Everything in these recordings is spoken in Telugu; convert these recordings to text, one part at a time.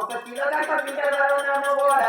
ఒక కిలో దాకా తింటారు కూడా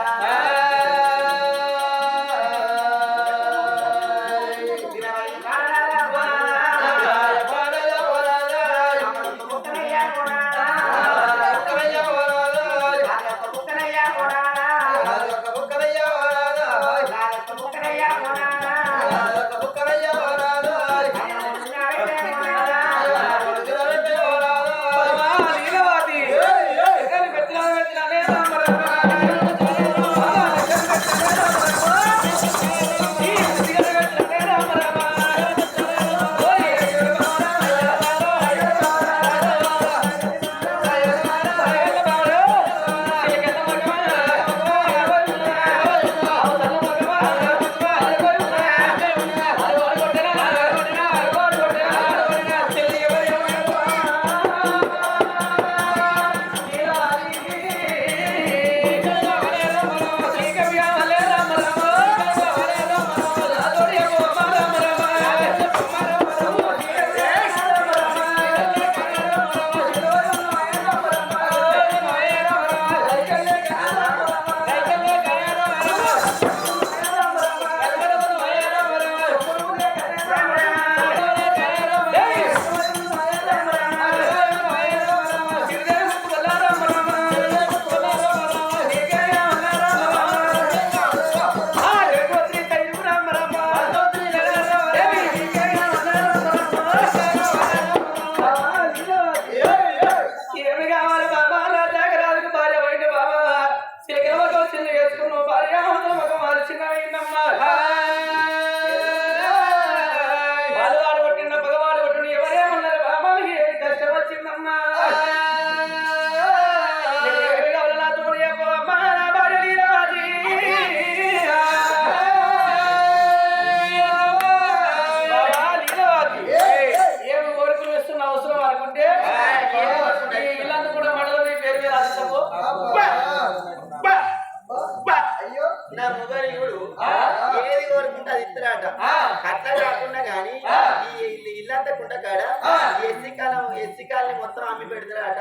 ఎస్సికాలని మొత్తం అమ్మి పెడతారట.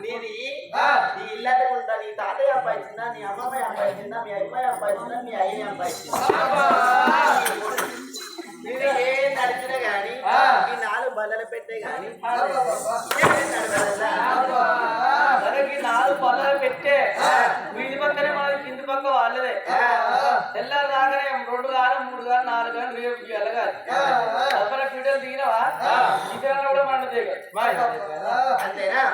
నీది నీ ఇల్లంతకుంటా నీ తాతయ్య అబ్బాయించిందా, నీ అమ్మమ్మ అబ్బాయించిందా, మీ అమ్మాయి అబ్బాయించిందా, మీ అయ్య అబ్బాయించిందా, మీరు ఏం నడిచినా గాని ఈ 4 బల్లలు పెట్టే గాని మనకి 4 బల్లలు పెట్టే వీధి పక్కనే మన కింది పక్క వాళ్ళదే. తెల్లారు రాగానే 2 గారు 3 గారు 4 గారు రేపు వెళ్ళగాలి అప్పుడు ఫీడలు దిగినవా ఇక్కడ కూడా మండదే అంతేనా.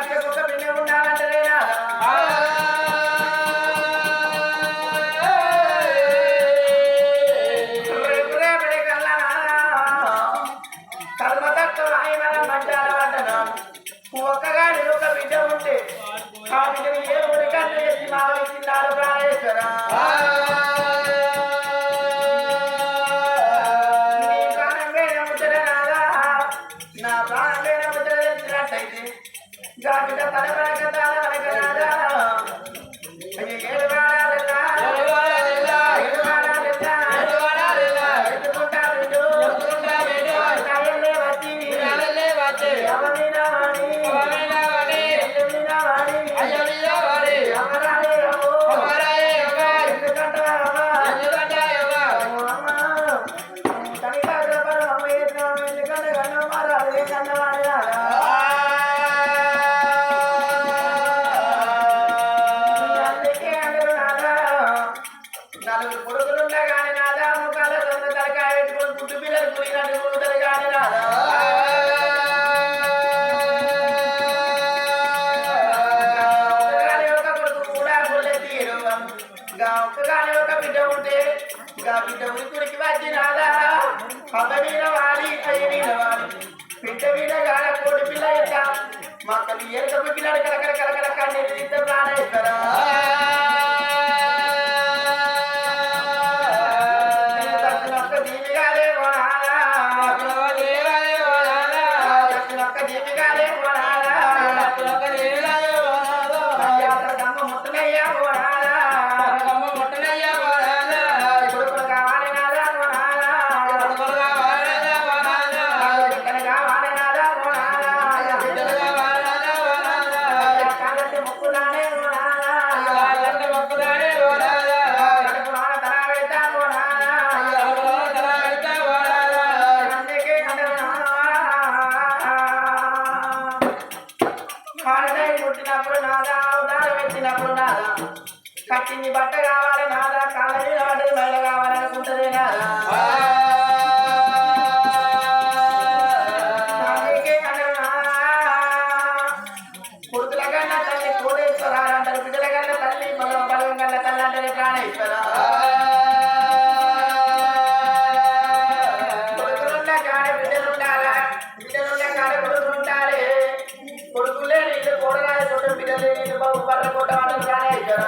ఒక బిడ్డ ఉండాలంటే రేపు రేపటి కల్లా కర్మతత్వ ఆయన మంచాల పడ్డనా ఒక్కగాని ఒక బిడ్డ ఉంటే ఆ బిడ్డని ఏ ఊరి కన్నా ఎత్తి మావలిస్తున్నారు ప్రాణేశ్వర నీ ప్రాణం వేరే ముచ్చట నాదా నా ప్రాణం వేరే ముచ్చట తెలిసినట్టయితే గా బిడ్డ తన వెనక తన వెనక నాదా ఏడు వాడాలెల్లా ఎత్తుకుంటా బిడ్డు కాయల్లే వచ్చి ఎవరినా వాడి ఎల్లుండినా వాడి ఎవరాలే ఎందుకంటే తనిఖాగ్రపరం అమ్మ చేసిన ఎందుకంటే కన్ను మారాలి కన్నవాడి అందుకే అందరూ నాదా నలుగురు కొడుకులున్నా కానీ నాదా ముఖాల సొంత తలకాయ పెట్టుకుని పుట్టు పిల్లలు పురిగినట్టు పురుగుతారు కానీ నాదా ఒక్కగాని ఒక కొడుకు కూడా గుళ్ళెత్తిరు గా ఒక్కగాని ఒక బిడ్డ ఉంటే గా బిడ్డ ఉరికి వచ్చి నాదా అమ్మ మీద వాడి అయ్య మీద వాడి బిడ్డ మీద గాడ కోడి పిల్ల ఎత్త మా తల్లి ఎరకపు పిల్లలు కలకల కలకల కన్నీరు తీస్తే ప్రాణేశ్వరా పుట్టినప్పుడు నాదా ఉదారం ఎత్తినప్పుడు నాదా కట్టింది బట్ట కావాలి నాదా కాళ్ళని వాటి బయట కావాలనుకుంటది నాదా కొడుకుల కన్నా తల్లి కోటేశ్వరాలు అంటారు బిడ్డల కన్నా తల్లి బలం బలం కన్నా తల్లి అంటే ప్రాణేశ్వర కొడుకులున్న కాడ బిడ్డలుండాలా బిడ్డలున్న కాడ కొడుకులు ఉండాలి కొడుకులే నీళ్ళు కూడగాలి కొట్టు పిల్లలే నీళ్ళు బాబు పర్ర కొట్టవాడు ప్రాణేశ్వర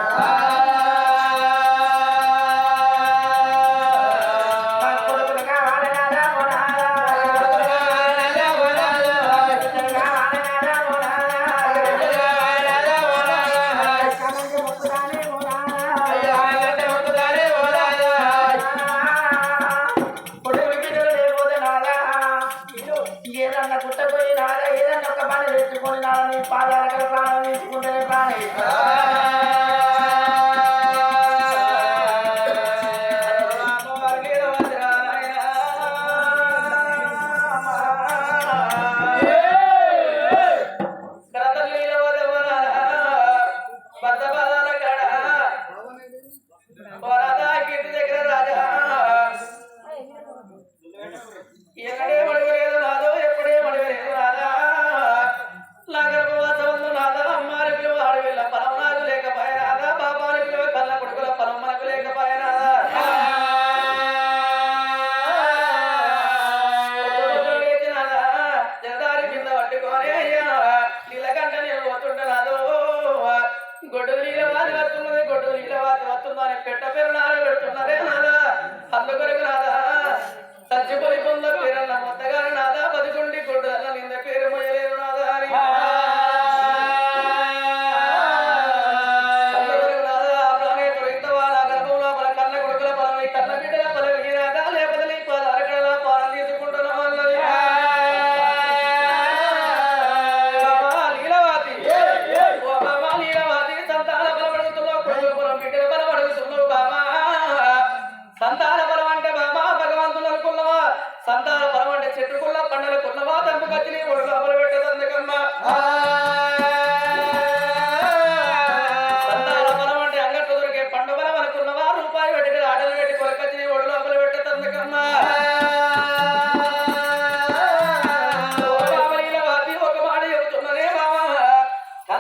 కొడుకులు కావాలి నాదా ఏదన్నా పుట్టపోయి నాదా ఏదన్నా ఒక పని తెచ్చుకొని నాదా నీ పాదాల ప్రాణం తీసుకుంటేనే ప్రాణేశ్వర ఎక్కడే మడగలేదు నాదో ఎప్పుడే మడగలేదు నాదా నగరపు వాసవందు నాదా అమ్మారి పిలువ అడవిల్ల పరం నాకు లేకపోయా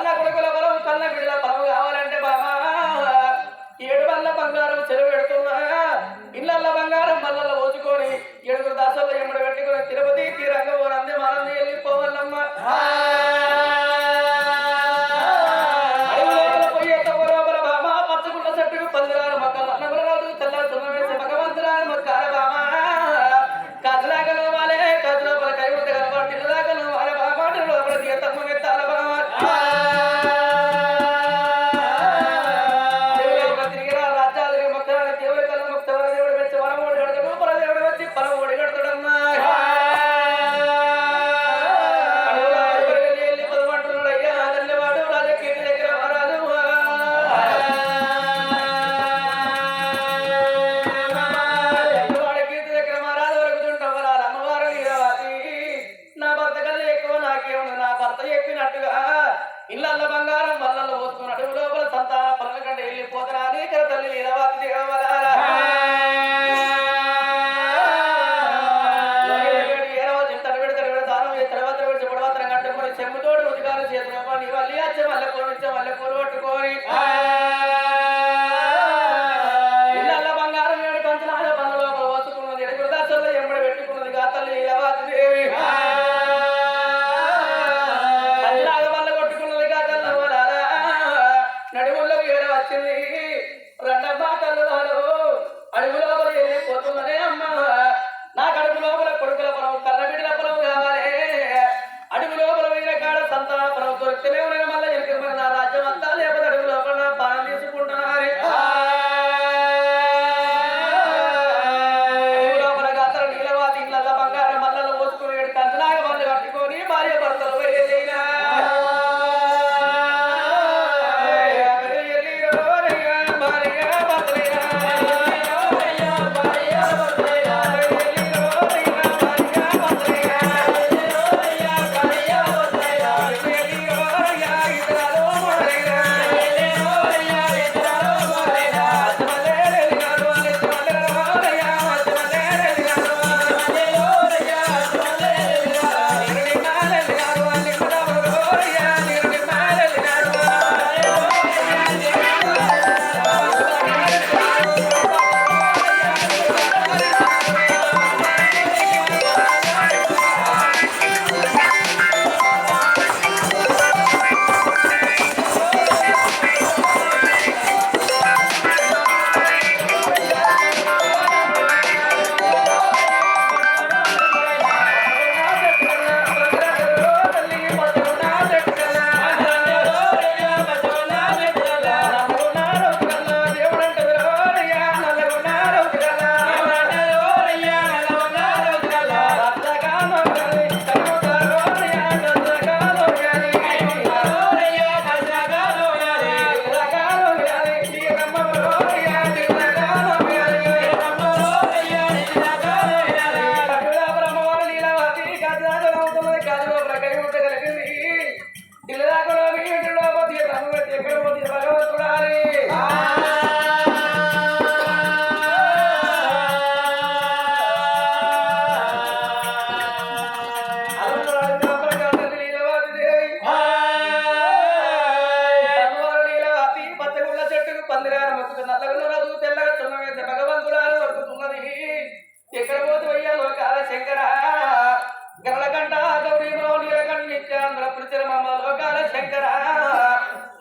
కన్న కొడుకుల బలం కన్న బిడ్డల బలం కావాలంటే బాబా 7 వల్ల బంగారం చెరువు పెడుతున్నా ఇళ్ళల్ల బంగారం మల్లల్లో పోచుకొని 7 దాసల్లో ఎమ్మడ పెట్టుకుని తిరుపతి తీరంగ ఓరందే మానంది వెళ్ళిపోవాలమ్మా అడవుల పోయేట ఓరబల బామా పచ్చగుండ చెట్టుకు పందిరాల మొక్కల నగరాలు తెల్ల తున్నవేసి భగవంతురాలు మొక్కాల బామా కజలాగల వాలే కజలోపల కైవత గలవాటి ఇళ్ళదాగల వాలే బామా లోపల తీర్థము ఎత్తాల బామా ఇళ్ళల్లో బంగారం వల్ల పోసుకుని అడుగు లోపల సంతాన పనుల కంటే వెళ్ళిపోతున్నా నీకర తల్లి నీలవాతి దేవరారా చెమ్ముతోడు ఉదిగారు చేతులు నీ వల్లి వచ్చే మల్లెపూలు పట్టుకొని ఇళ్ళల్లో బంగారం ఏడు పంచనాల పనుల లోపల పోసుకున్నది ఎడుగురు దశల్లో ఎంబడి పెట్టుకున్నది గా తల్లి నీలవాతి దేవి నడుముల్లో ఏడ వచ్చింది రెండమ్మా కళ్ళలో అడుగు లోపల వెళ్ళిపోతున్నదే అమ్మ నా కడుపు లోపల కొడుకుల పొలం కళ్ళ బిడ్డల పొలం కావాలి అడుగు లోపల వీర కాడ సంతాన పొలం దొరికితేనే మళ్ళీ ఎరికి నా రాజ్యం అంతా లేకపోతే అడుగు లోపల నా పాలన తీసుకుంటున్నారు లోపల గాతలు నీలవాతి ఇళ్ళ బంగారం మల్లలు పోసుకుని కంచనాగ మళ్ళీ కట్టుకొని భార్య భర్తలు వెళ్ళినా ఎక్కడ పోతు అయ్యా లోకాల శంకర గరళకంట గౌరీమలో నీలకంఠ నిత్యాంధ్ర ప్రచురమ లోకాల శంకర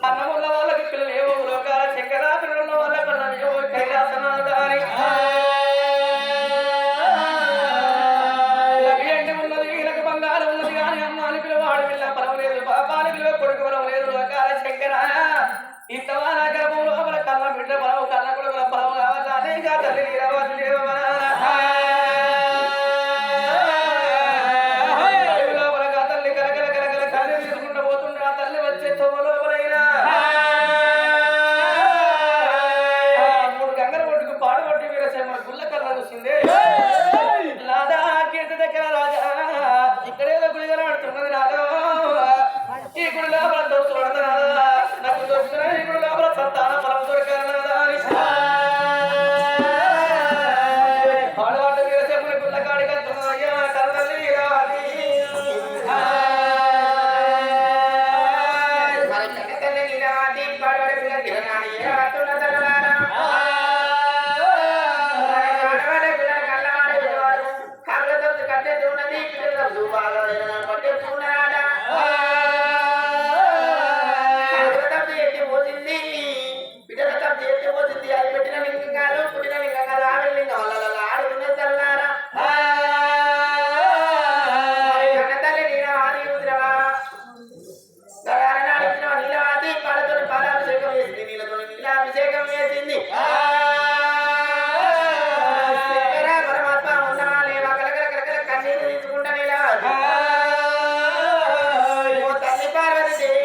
అన్నమున్న వాళ్ళకి పిల్లలు ఏవో లోకాల శంకర పిల్లల వాళ్ళ పిల్లలు ఏవో కైలాసనాథ లభ్యంటి ఉన్నది వీళ్ళకి బంగారం ఉన్నది కానీ అమ్మాని పిల్లవాడు పిల్ల పరవలేదు పాపాని పిల్ల కొడుకు పరవలేదు లోకాల శంకర ఇంతవా నా గర్భం లోపల కళ్ళ బిడ్డ పరవు కళ్ళ కొడుకుల పరవు కావాలి అనేక తల్లి నీరవాసి దేవమన తల్లి కలకల కలకల కళ్ళు తీసుకుంటూ పోతుండే ఆ తల్లి వచ్చే గారి దేవి